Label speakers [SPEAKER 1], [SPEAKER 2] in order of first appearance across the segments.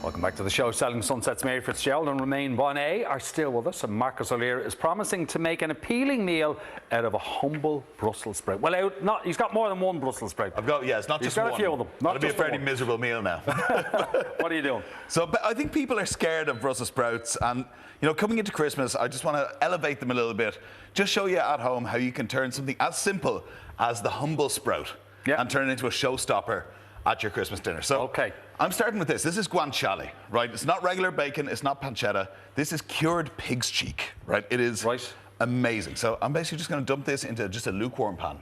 [SPEAKER 1] Welcome back to the show. Selling Sunsets, Mary Fitzgerald and Romain Bonnet are still with us, and Marcus O'Leary is promising to make an appealing meal out of a humble Brussels sprout. Well, he's got more than one Brussels sprout.
[SPEAKER 2] It's not just one.
[SPEAKER 1] He's got a few of them.
[SPEAKER 2] It'll be a fairly miserable meal now.
[SPEAKER 1] What are you doing?
[SPEAKER 2] So I think people are scared of Brussels sprouts, and you know, coming into Christmas, I just want to elevate them a little bit. Just show you at home how you can turn something as simple as the humble sprout and turn it into a showstopper at your Christmas dinner. So I'm starting with this. This is guanciale, right? It's not regular bacon. It's not pancetta. This is cured pig's cheek, right? It is amazing. So I'm basically just going to dump this into just a lukewarm pan.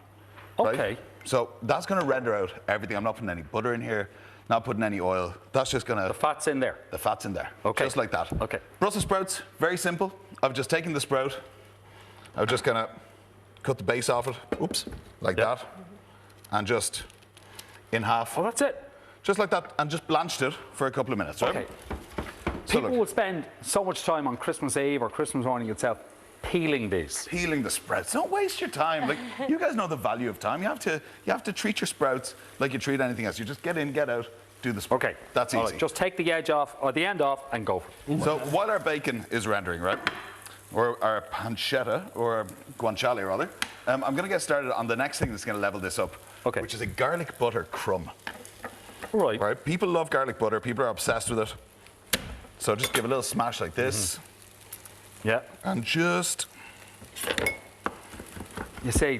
[SPEAKER 2] Right? So that's going to render out everything. I'm not putting any butter in here. Not putting any oil. That's just going to...
[SPEAKER 1] The fat's in there?
[SPEAKER 2] The fat's in there.
[SPEAKER 1] Okay.
[SPEAKER 2] Just like that.
[SPEAKER 1] Okay.
[SPEAKER 2] Brussels sprouts, very simple. I've just taken the sprout. I'm just going to cut the base off it. Oops. Like that. And just... in half.
[SPEAKER 1] Oh, that's it?
[SPEAKER 2] Just like that, and just blanched it for a couple of minutes, right?
[SPEAKER 1] Okay.
[SPEAKER 2] So
[SPEAKER 1] People would spend so much time on Christmas Eve or Christmas morning itself peeling these.
[SPEAKER 2] Peeling the sprouts. Don't waste your time. Like, you guys know the value of time. You have to treat your sprouts like you treat anything else. You just get in, get out, do the sprouts.
[SPEAKER 1] Okay.
[SPEAKER 2] That's easy.
[SPEAKER 1] Right. Just take the edge off, or the end off, and go for it.
[SPEAKER 2] So while our bacon is rendering, right, or our pancetta, or guanciale rather, I'm going to get started on the next thing that's going to level this up, which is a garlic butter crumb. Right. People love garlic butter. People are obsessed with it. So just give a little smash like this.
[SPEAKER 1] Yeah.
[SPEAKER 2] And just...
[SPEAKER 1] You see,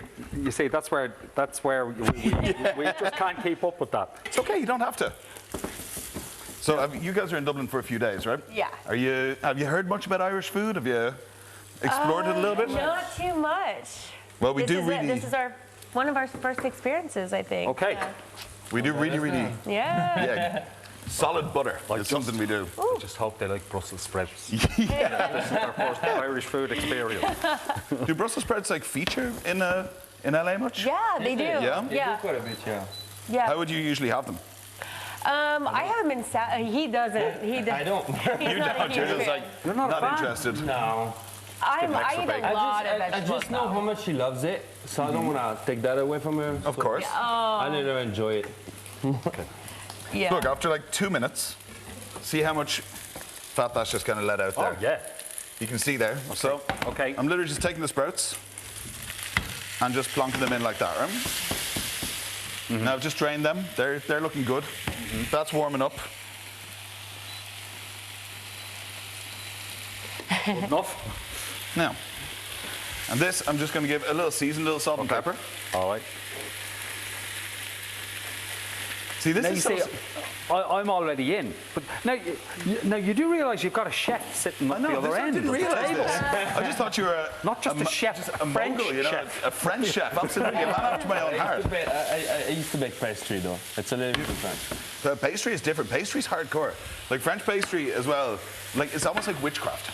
[SPEAKER 1] that's where we just can't keep up with that.
[SPEAKER 2] It's okay, you don't have to. So you guys are in Dublin for a few days, right?
[SPEAKER 3] Yeah.
[SPEAKER 2] Have you heard much about Irish food? Have you explored it a little bit?
[SPEAKER 3] Not too much.
[SPEAKER 2] Well, we do really...
[SPEAKER 3] This is one of our first experiences, I think.
[SPEAKER 1] Okay.
[SPEAKER 3] Yeah.
[SPEAKER 2] We do really...
[SPEAKER 3] Yeah.
[SPEAKER 2] Solid butter is something we do.
[SPEAKER 1] I just hope they like Brussels sprouts. This is our first Irish food experience.
[SPEAKER 2] Do Brussels sprouts feature in LA much?
[SPEAKER 3] Yeah, they do.
[SPEAKER 2] Yeah?
[SPEAKER 4] They do quite a bit,
[SPEAKER 3] yeah.
[SPEAKER 2] How would you usually have them?
[SPEAKER 3] I haven't been he doesn't.
[SPEAKER 4] I don't.
[SPEAKER 2] You don't. You're just
[SPEAKER 1] you're not
[SPEAKER 2] interested.
[SPEAKER 4] No.
[SPEAKER 3] I eat a lot of vegetables.
[SPEAKER 4] I just know how much she loves it, so I don't want to take that away from her.
[SPEAKER 2] Of course.
[SPEAKER 4] I let her enjoy it.
[SPEAKER 2] Okay.
[SPEAKER 3] Yeah.
[SPEAKER 2] Look, after 2 minutes, see how much fat that's just going to let out there.
[SPEAKER 1] Oh, yeah.
[SPEAKER 2] You can see there. Okay. So, I'm literally just taking the sprouts and just plonking them in like that, right? Now I've just drained them. They're looking good. That's warming up.
[SPEAKER 1] Good enough.
[SPEAKER 2] Now, and this I'm just going to give a little season, a little salt and pepper.
[SPEAKER 1] All right.
[SPEAKER 2] See, this is
[SPEAKER 1] I'm already in. But now you do realise you've got a chef sitting at the other end.
[SPEAKER 2] I didn't realise this. I just thought you were
[SPEAKER 1] not just a chef, a French chef.
[SPEAKER 2] A French chef, absolutely, a man after my own heart.
[SPEAKER 4] I used to make pastry though. It's a little bit different.
[SPEAKER 2] Pastry is different. Pastry's hardcore. Like French pastry as well. Like it's almost like witchcraft.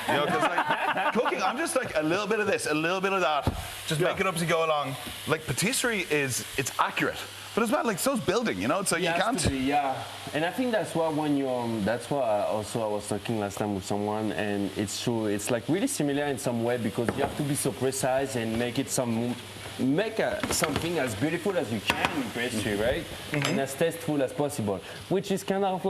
[SPEAKER 2] You know, because cooking, I'm just a little bit of this, a little bit of that, just make it up as you go along. Like patisserie it's accurate. But as well, so's building, you know, so you can't.
[SPEAKER 4] And I think that's why that's why I was talking last time with someone, and it's true. It's really similar in some way because you have to be so precise and make something as beautiful as you can in pastry, right? And as tasteful as possible, which is kind of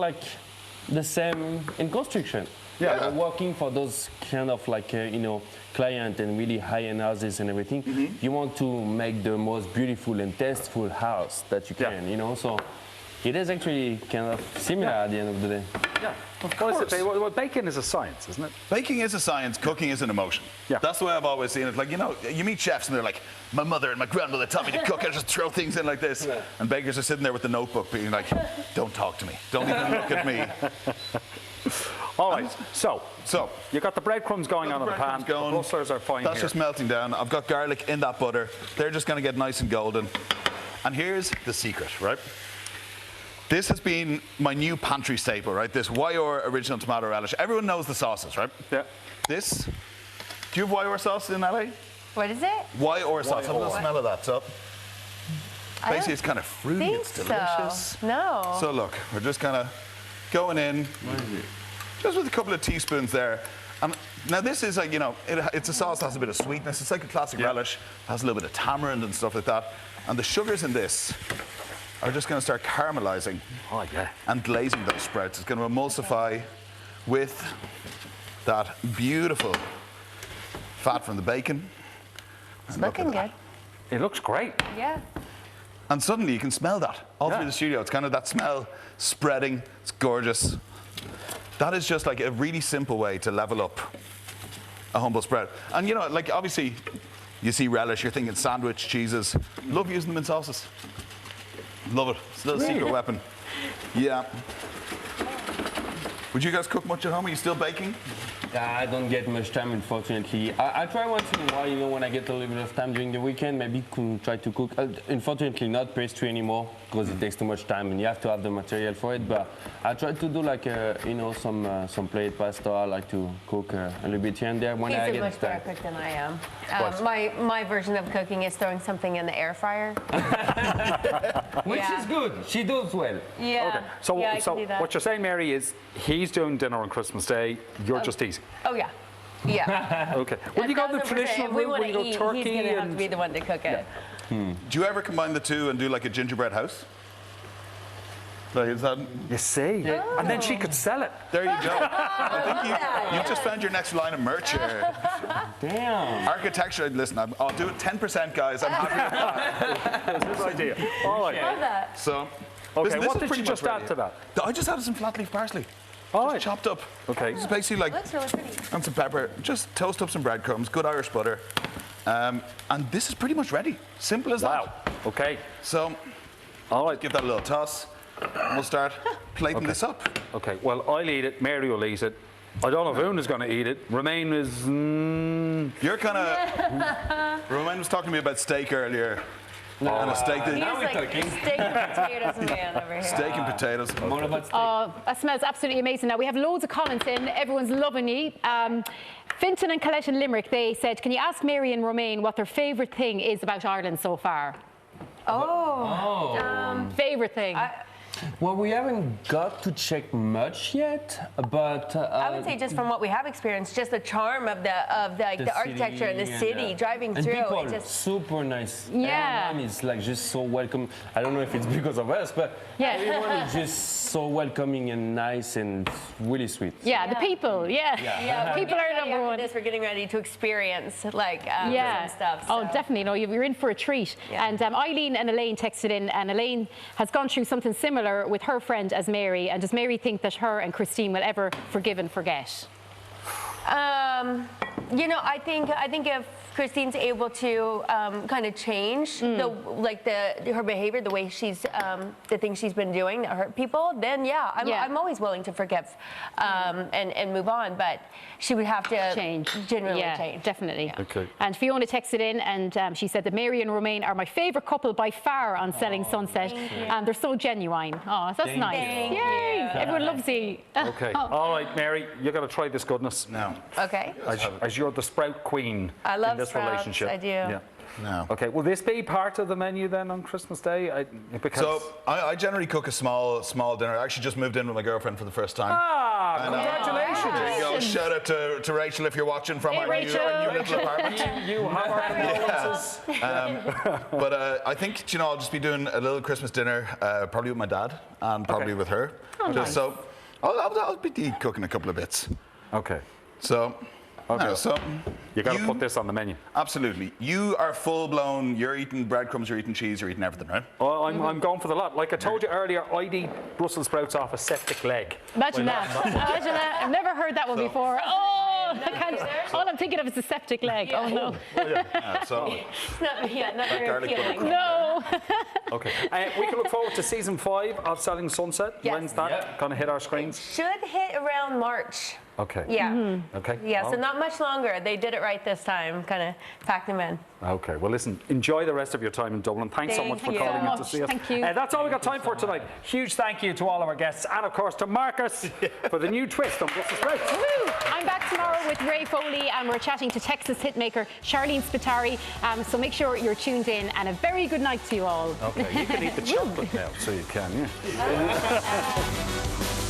[SPEAKER 4] the same in construction. Yeah, working for those kind of client and really high-end houses and everything, you want to make the most beautiful and tasteful house that you can, you know. So it is actually kind of similar at the end of the day.
[SPEAKER 1] Yeah, of course. Well, baking is a science, isn't it?
[SPEAKER 2] Baking is a science. Cooking is an emotion. Yeah, that's the way I've always seen it. You know, you meet chefs and they're like, my mother and my grandmother taught me to cook. I just throw things in like this, and bakers are sitting there with the notebook, being like, don't talk to me. Don't even look at me.
[SPEAKER 1] All right, so you got the breadcrumbs going on in the pan. The Brussels are fine.
[SPEAKER 2] That's just melting down. I've got garlic in that butter. They're just going to get nice and golden. And here's the secret, right? This has been my new pantry staple, right? This YR original tomato relish. Everyone knows the sauces, right? Yeah. This. Do you have YR sauce in LA?
[SPEAKER 3] What is it?
[SPEAKER 2] YR sauce. Have a little smell of that. So basically, it's kind of fruity. It's delicious.
[SPEAKER 3] So. No.
[SPEAKER 2] So look, we're just kind of going in. Just with a couple of teaspoons there. Now this is you know, it's a sauce that has a bit of sweetness. It's like a classic relish. It has a little bit of tamarind and stuff like that. And the sugars in this are just going to start caramelizing
[SPEAKER 1] Oh, yeah.
[SPEAKER 2] and glazing those sprouts. It's going to emulsify with that beautiful fat from the bacon.
[SPEAKER 3] It's looking good.
[SPEAKER 1] It looks great.
[SPEAKER 3] Yeah.
[SPEAKER 2] And suddenly you can smell that all
[SPEAKER 1] Yeah.
[SPEAKER 2] through the studio. It's kind of that smell spreading. It's gorgeous. That is just like a really simple way to level up a humble sprout. And you know, like obviously, you see relish, you're thinking sandwich, cheeses. Love using them in sauces. Love it. It's a little secret weapon. Yeah. Would you guys cook much at home? Are you still baking?
[SPEAKER 4] I don't get much time, unfortunately. I try once in a while, you know, when I get a little bit of time during the weekend, maybe try to cook. Unfortunately, not pastry anymore because it takes too much time and you have to have the material for it. But I try to do like, you know, some plate pasta. I like to cook a little bit here and there when I
[SPEAKER 3] He's a
[SPEAKER 4] get
[SPEAKER 3] much better
[SPEAKER 4] time.
[SPEAKER 3] cook than I am. My version of cooking is throwing something in the air fryer.
[SPEAKER 4] Which
[SPEAKER 3] Yeah.
[SPEAKER 4] is good. She does well.
[SPEAKER 3] Yeah.
[SPEAKER 1] Okay. So,
[SPEAKER 3] yeah, I
[SPEAKER 1] so
[SPEAKER 3] can do that.
[SPEAKER 1] what you're saying, Mary, is he's doing dinner on Christmas Day. You're just eating.
[SPEAKER 3] Oh yeah. Yeah.
[SPEAKER 1] Okay. Well, you got the
[SPEAKER 3] 1000%.
[SPEAKER 1] traditional
[SPEAKER 3] If we
[SPEAKER 1] route
[SPEAKER 3] want
[SPEAKER 1] where you
[SPEAKER 3] to
[SPEAKER 1] go
[SPEAKER 3] eat,
[SPEAKER 1] turkey
[SPEAKER 3] he's gonna have
[SPEAKER 1] and
[SPEAKER 3] to be the one to cook it.
[SPEAKER 2] Do you ever combine the two and do like a gingerbread house? Like, is that...
[SPEAKER 1] you see, and then she could sell it.
[SPEAKER 2] There you go. I think you've just found your next line of merch here.
[SPEAKER 4] Damn.
[SPEAKER 2] Architecture, listen, I'll do it 10%, guys. I'm happy with that.
[SPEAKER 1] That's a good idea. All right.
[SPEAKER 3] Love that.
[SPEAKER 2] So,
[SPEAKER 1] Okay.
[SPEAKER 2] listen, this
[SPEAKER 1] What
[SPEAKER 2] is
[SPEAKER 1] did
[SPEAKER 2] pretty
[SPEAKER 1] you just
[SPEAKER 2] much
[SPEAKER 1] add
[SPEAKER 2] ready.
[SPEAKER 1] to that?
[SPEAKER 2] I just added some flat leaf parsley.
[SPEAKER 1] All
[SPEAKER 2] Just
[SPEAKER 1] right.
[SPEAKER 2] chopped up.
[SPEAKER 1] Okay.
[SPEAKER 2] It's basically like,
[SPEAKER 3] Looks really pretty.
[SPEAKER 2] and some pepper. Just toast up some breadcrumbs, good Irish butter. And this is pretty much ready. Simple as
[SPEAKER 1] Wow.
[SPEAKER 2] that.
[SPEAKER 1] Okay.
[SPEAKER 2] So,
[SPEAKER 1] All right.
[SPEAKER 2] give that a little toss. And we'll start plating this up.
[SPEAKER 1] Okay. Well, I'll eat it. Mary will eat it. I don't know if Una's going to eat it. Romain is.
[SPEAKER 2] You're kind of... Romain was talking to me about steak earlier. And a steak,
[SPEAKER 3] He's
[SPEAKER 4] Now we're
[SPEAKER 3] like
[SPEAKER 4] talking.
[SPEAKER 3] steak and potatoes man over here.
[SPEAKER 2] steak and potatoes.
[SPEAKER 4] More about steak.
[SPEAKER 5] That smells absolutely amazing. Now, we have loads of comments in. Everyone's loving you. Finton and Colette in Limerick, they said, can you ask Mary and Romain what their favourite thing is about Ireland so far? Favourite thing?
[SPEAKER 4] Well, we haven't got to check much yet, but
[SPEAKER 3] I would say just from what we have experienced, just the charm of the architecture and the city, driving
[SPEAKER 4] and
[SPEAKER 3] through.
[SPEAKER 4] people
[SPEAKER 3] It just
[SPEAKER 4] super nice.
[SPEAKER 5] Yeah.
[SPEAKER 4] Everyone is like just so welcome. I don't know if it's because of us, but
[SPEAKER 5] Yeah.
[SPEAKER 4] everyone is just so welcoming and nice and really sweet.
[SPEAKER 5] Yeah, the people, yeah.
[SPEAKER 3] yeah, we're
[SPEAKER 5] People
[SPEAKER 3] getting
[SPEAKER 5] are
[SPEAKER 3] ready
[SPEAKER 5] number
[SPEAKER 3] after
[SPEAKER 5] one.
[SPEAKER 3] this, we're getting ready to experience like
[SPEAKER 5] Yeah.
[SPEAKER 3] some stuff.
[SPEAKER 5] Oh,
[SPEAKER 3] so.
[SPEAKER 5] definitely. No, you're in for a treat.
[SPEAKER 3] Yeah.
[SPEAKER 5] And Eileen and Elaine texted in, and Elaine has gone through something similar with her friend as Mary. And does Mary think that her and Christine will ever forgive and forget?
[SPEAKER 3] You know, I think if Christine's able to kind of change her behavior, the way she's the things she's been doing that hurt people, then I'm always willing to forgive and move on. But she would have to genuinely change.
[SPEAKER 5] Definitely.
[SPEAKER 3] Yeah.
[SPEAKER 1] Okay.
[SPEAKER 5] And Fiona texted in, and she said that Mary and Romain are my favourite couple by far on Selling Sunset, and they're so genuine. Oh, that's
[SPEAKER 4] Thank
[SPEAKER 5] nice.
[SPEAKER 4] you.
[SPEAKER 5] Yay! Everyone loves you.
[SPEAKER 1] Okay. All right, Mary, you're going to try this goodness now.
[SPEAKER 3] Okay.
[SPEAKER 1] As you're the sprout queen
[SPEAKER 3] I love
[SPEAKER 1] in this
[SPEAKER 3] sprouts,
[SPEAKER 1] relationship.
[SPEAKER 3] I do.
[SPEAKER 1] Yeah.
[SPEAKER 2] No.
[SPEAKER 1] Okay. Will this be part of the menu then on Christmas Day? Because
[SPEAKER 2] So I generally cook a small dinner. I actually just moved in with my girlfriend for the first time.
[SPEAKER 1] congratulations!
[SPEAKER 2] There you go. Shout out to Rachel if you're watching from our new little apartment.
[SPEAKER 1] You have our condolences.
[SPEAKER 2] But I think, you know, I'll just be doing a little Christmas dinner, probably with my dad and probably with her.
[SPEAKER 5] nice.
[SPEAKER 2] So I'll be cooking a couple of bits.
[SPEAKER 1] Okay.
[SPEAKER 2] So, no, so
[SPEAKER 1] You got to put this on the menu.
[SPEAKER 2] Absolutely. You are full blown. You're eating breadcrumbs. You're eating cheese. You're eating everything, right?
[SPEAKER 1] Oh, I'm going for the lot. Like I told you earlier, I'd eat Brussels sprouts off a septic leg.
[SPEAKER 5] Imagine that. Imagine that. I've never heard that one before. Oh, I can't. All I'm thinking of is the septic leg. Oh, no.
[SPEAKER 2] So
[SPEAKER 3] Not very
[SPEAKER 2] garlic
[SPEAKER 3] appealing.
[SPEAKER 2] butter.
[SPEAKER 5] No.
[SPEAKER 1] Okay. We can look forward to season 5 of Selling Sunset.
[SPEAKER 3] Yes.
[SPEAKER 1] When's that going to hit our screens?
[SPEAKER 3] Should hit around March.
[SPEAKER 1] Okay.
[SPEAKER 3] Yeah.
[SPEAKER 1] Okay.
[SPEAKER 3] Yeah, so
[SPEAKER 1] Oh.
[SPEAKER 3] not much longer. They did it right this time, kind of packed them in.
[SPEAKER 1] Okay. Well, listen, enjoy the rest of your time in Dublin. Thanks so much for
[SPEAKER 3] Thank you.
[SPEAKER 1] calling
[SPEAKER 5] so
[SPEAKER 1] in to
[SPEAKER 5] much.
[SPEAKER 1] see us.
[SPEAKER 5] Thank you.
[SPEAKER 1] That's all we got time for tonight. Huge thank you to all of our guests and, of course, to Marcus for the new twist on Brussels sprouts.
[SPEAKER 5] Woo! I'm back tomorrow with Ray Foley, and we're chatting to Texas hitmaker Charlene Spitari. So make sure you're tuned in, and a very good night to you all.
[SPEAKER 1] Okay. You can eat the chocolate now, so you can, yeah.